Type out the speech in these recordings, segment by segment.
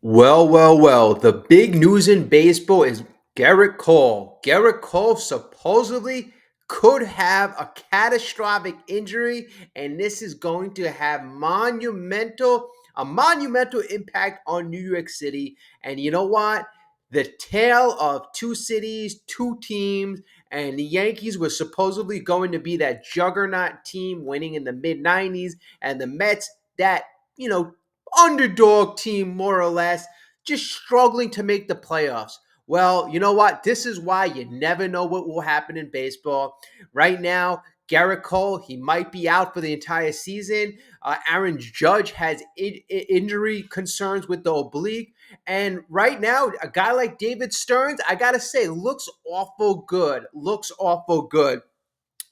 Well. The big news in baseball is Garrett Cole. Garrett Cole supposedly could have a catastrophic injury, and this is going to have a monumental impact on New York City. And you know what? The tale of two cities, two teams, and the Yankees were supposedly going to be that juggernaut team winning in the mid 90s, and the Mets, that, you know, underdog team, more or less, just struggling to make the playoffs. Well, you know what? This is why you never know what will happen in baseball. Right now, Garrett Cole, he might be out for the entire season. Aaron Judge has injury concerns with the oblique. And right now, a guy like David Stearns, I got to say, looks awful good. Looks awful good.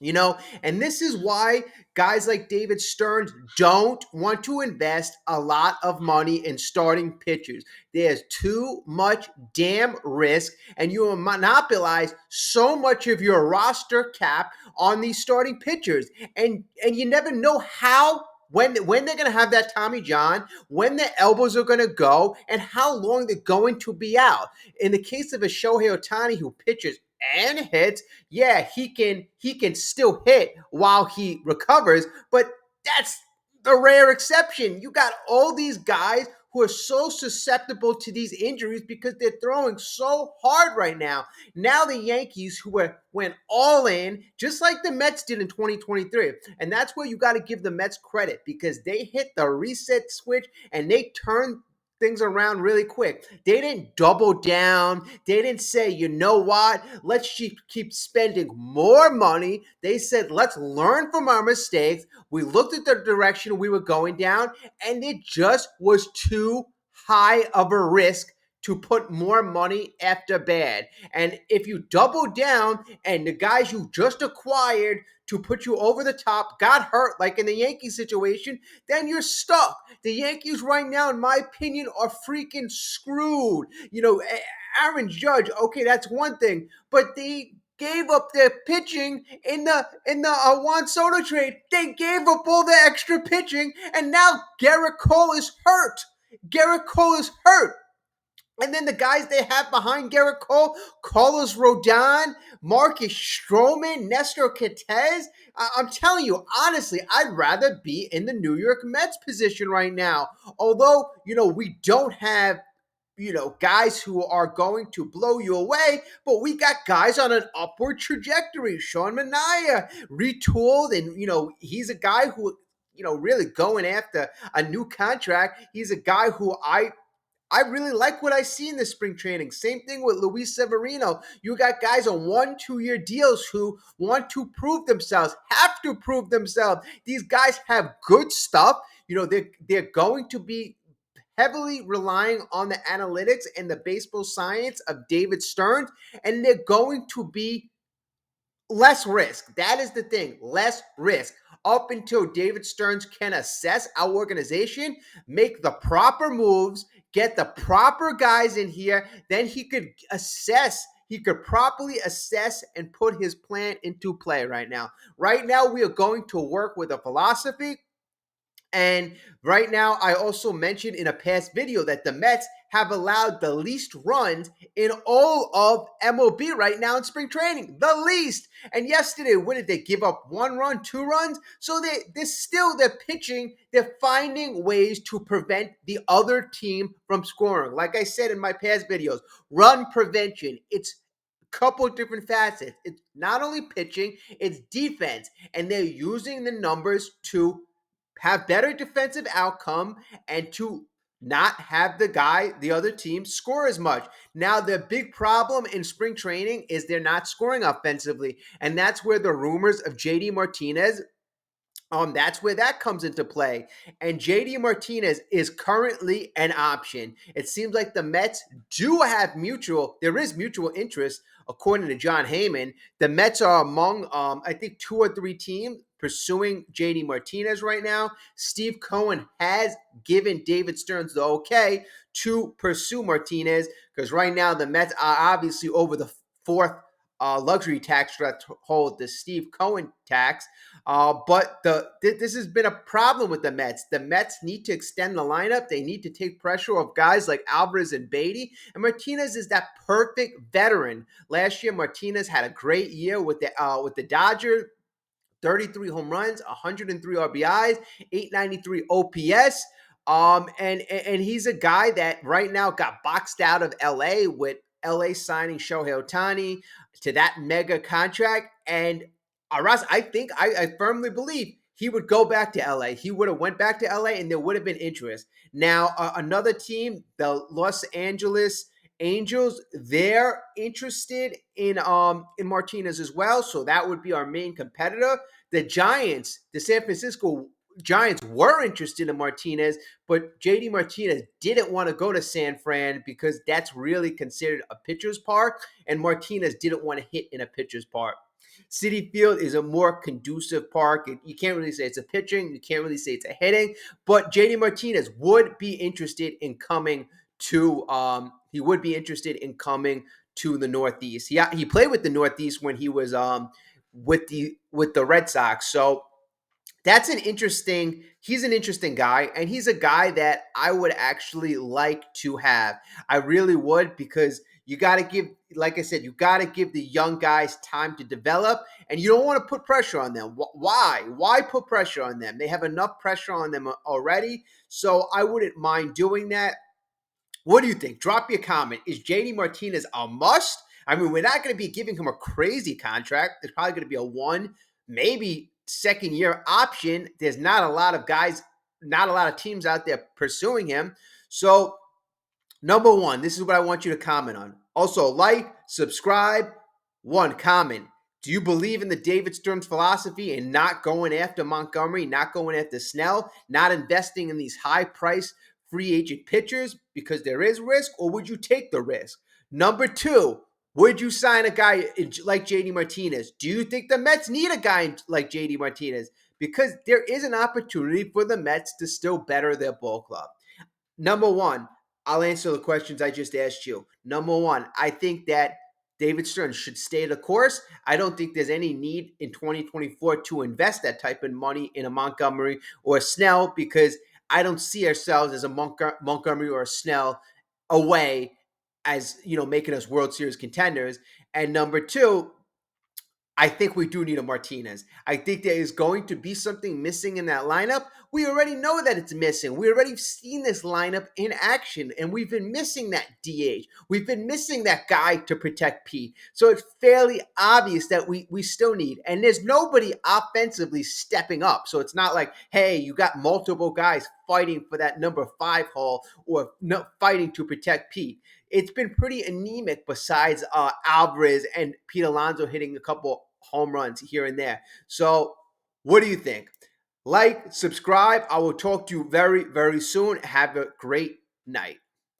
And this is why guys like David Stearns don't want to invest a lot of money in starting pitchers. There's too much damn risk, and you will monopolize so much of your roster cap on these starting pitchers. And you never know how when they're going to have that Tommy John, when their elbows are going to go, and how long they're going to be out. In the case of a Shohei Ohtani who pitches and hits, yeah, he can still hit while he recovers, but that's the rare exception. You got all these guys who are so susceptible to these injuries because they're throwing so hard right now. Now the Yankees, went all in, just like the Mets did in 2023, and that's where you got to give the Mets credit because they hit the reset switch and they turned things around really quick. They didn't double down. They didn't say, you know what, let's keep spending more money. They said, let's learn from our mistakes. We looked at the direction we were going down, and it just was too high of a risk to put more money after bad. And if you double down and the guys you just acquired to put you over the top got hurt, like in the Yankee situation, then you're stuck. The Yankees right now, in my opinion, are freaking screwed. Aaron Judge, okay, that's one thing, but they gave up their pitching in the Juan Soto trade. They gave up all the extra pitching, and now Garrett Cole is hurt. Garrett Cole is hurt. And then the guys they have behind Garrett Cole, Carlos Rodon, Marcus Stroman, Nestor Cortez. I'm telling you, honestly, I'd rather be in the New York Mets position right now. Although, we don't have, guys who are going to blow you away, but we got guys on an upward trajectory. Sean Manaea retooled, and, he's a guy who, really going after a new contract. He's a guy who I really like what I see in this spring training. Same thing with Luis Severino. You got guys on 1-2 year deals who want to prove themselves, have to prove themselves. These guys have good stuff. They're going to be heavily relying on the analytics and the baseball science of David Stearns, and they're going to be less risk. That is the thing, less risk. Up until David Stearns can assess our organization, make the proper moves, get the proper guys in here, then he could assess. He could properly assess and put his plan into play right now. Right now, we are going to work with a philosophy. And right now, I also mentioned in a past video that the Mets have allowed the least runs in all of MLB right now in spring training. The least. And yesterday, what did they give up? 1 run, 2 runs? So they're pitching. They're finding ways to prevent the other team from scoring. Like I said in my past videos, run prevention. It's a couple of different facets. It's not only pitching, it's defense. And they're using the numbers to have better defensive outcome and to not have the other team score as much. Now, the big problem in spring training is they're not scoring offensively. And that's where the rumors of Jd Martinez, that's where that comes into play. And Jd Martinez is currently an option. It seems like the Mets there is mutual interest, according to John Heyman. The Mets are among, I think, 2 or 3 teams pursuing Jd Martinez right now. Steve Cohen has given David Stearns the okay to pursue Martinez because right now the Mets are obviously over the fourth luxury tax threshold, the Steve Cohen tax. But this has been a problem with the Mets. The Mets need to extend the lineup. They need to take pressure off guys like Alvarez and Beatty. And Martinez is that perfect veteran. Last year, Martinez had a great year with the Dodgers. 33 home runs, 103 RBIs, 893 OPS. And he's a guy that right now got boxed out of LA with LA signing Shohei Ohtani to that mega contract. And Aras, I firmly believe he would go back to LA. He would have went back to LA and there would have been interest. Now, another team, the Los Angeles Angels, they're interested in Martinez as well, so that would be our main competitor. The Giants, the San Francisco Giants, were interested in Martinez, but JD Martinez didn't want to go to San Fran because that's really considered a pitcher's park, and Martinez didn't want to hit in a pitcher's park. Citi Field is a more conducive park. You can't really say it's a pitching, you can't really say it's a hitting, but JD Martinez would be interested in coming to the Northeast. He played with the Northeast when he was with the Red Sox. So he's an interesting guy, and he's a guy that I would actually like to have. I really would, because you got to give, like I said, you got to give the young guys time to develop, and you don't want to put pressure on them. Why? Why put pressure on them? They have enough pressure on them already, so I wouldn't mind doing that. What do you think? Drop your comment. Is JD Martinez a must? I mean, we're not going to be giving him a crazy contract. There's probably going to be a one, maybe second year option. There's not a lot of guys, not a lot of teams out there pursuing him. So, number one, this is what I want you to comment on. Also, like, subscribe, one, comment. Do you believe in the David Stearns philosophy and not going after Montgomery, not going after Snell, not investing in these high-priced free agent pitchers because there is risk, or would you take the risk? Number two, would you sign a guy like JD Martinez? Do you think the Mets need a guy like JD Martinez? Because there is an opportunity for the Mets to still better their ball club. Number one, I'll answer the questions I just asked you. Number one, I think that David Stearns should stay the course. I don't think there's any need in 2024 to invest that type of money in a Montgomery or a Snell, because I don't see ourselves as a Montgomery or a Snell away as, making us World Series contenders. And number two, I think we do need a Martinez. I think there is going to be something missing in that lineup. We already know that it's missing. We already seen this lineup in action, and we've been missing that DH. We've been missing that guy to protect Pete. So it's fairly obvious that we still need. And there's nobody offensively stepping up. So it's not like, hey, you got multiple guys fighting for that number 5 hole or fighting to protect Pete. It's been pretty anemic besides Alvarez and Pete Alonso hitting a couple home runs here and there. So what do you think? Like, subscribe. I will talk to you very, very soon. Have a great night.